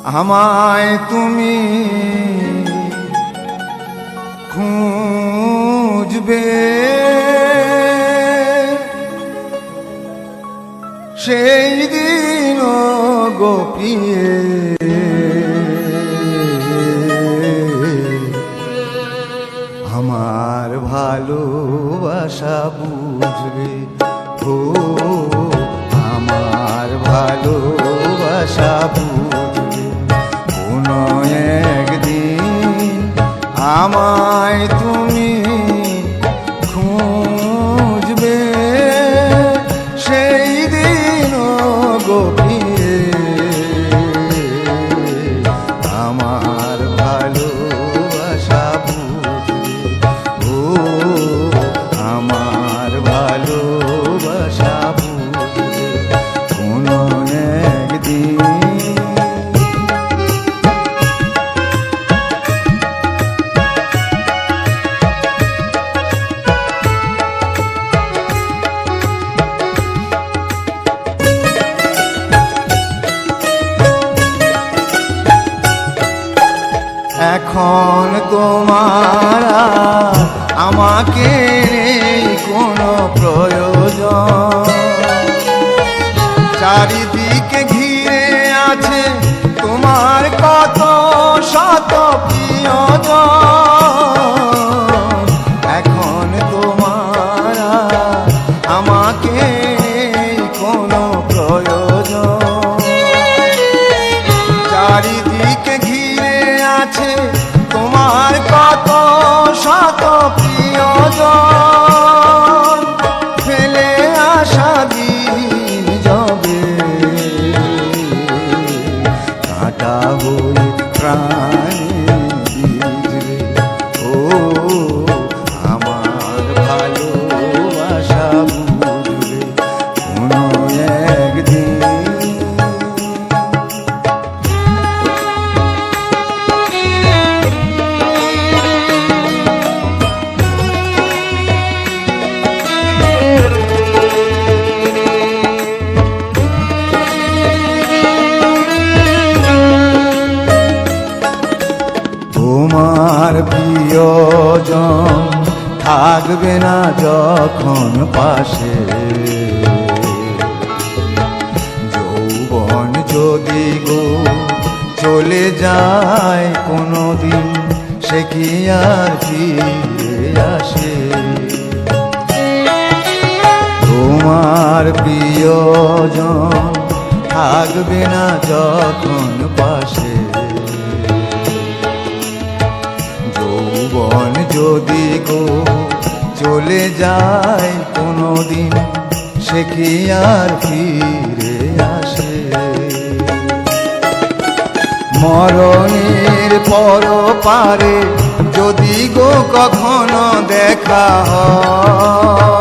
আমায় তুমি খুঁজবে সেই দিন গোপিয়ে আমার ভালোবাসা বুঝবে ও আমার ভালোবাসা বুঝবে কোনো একদিন আমায় তুমি খুঁজবে সেই দিন গোপিয়ে আমার ভালোবাসা বুঝবে ও আমার ভালোবাসা বুঝবে কোনো একদিন। এখন তোমার আমাকে নেই কোনো প্রয়োজন, চারিদিকে ঘিরে আছে তোমার কত শত প্রিয়জন। এখন তোমার আমাকে নেই কোনো প্রয়োজন, চারিদিকে ঘিরে আছে তোমার কত শত প্রিয়জন। ফেলে আসা দিন যাবে কাঁটা হয়ে প্রাণে ভিজবে ও আমার ভালোবাসা বুঝবে কোনো একদিন। তোমার প্রিয়জন থাকবে না যখন পাশে, যৌবন যদি গো চলে যায় কোনো দিন সে কি আর ফিরে আসে। তোমার প্রিয়জন থাকবে না যখন পাশে, যৌবন যদি গো চলে যায় কোনো দিন সে কি আর ফিরে আসে। মরণের পর পারে যদি গো কখনো দেখা হয়,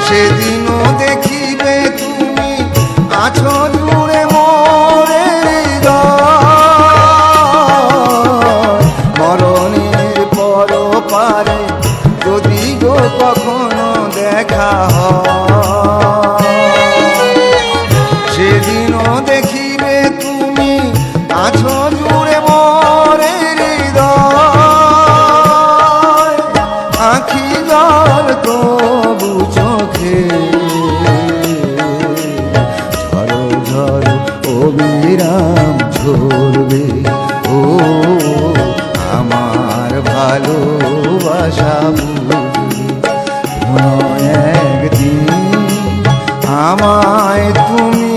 সেদিনও দেখিবে তুমি আছো জুড়ে মোরে হৃদয়। মরণের পর পারে যদি গো কখনো দেখা হয়, সেদিনও দেখিবে তুমি আছো জুড়ে মোরে হৃদয়। আঁখি জল তবু চোখে ঝড়ো ঝড়ো অবিরাম ঝরবে ও আমার ভালোবাসা বুঝবে কোনো একদিন আমায় তুমি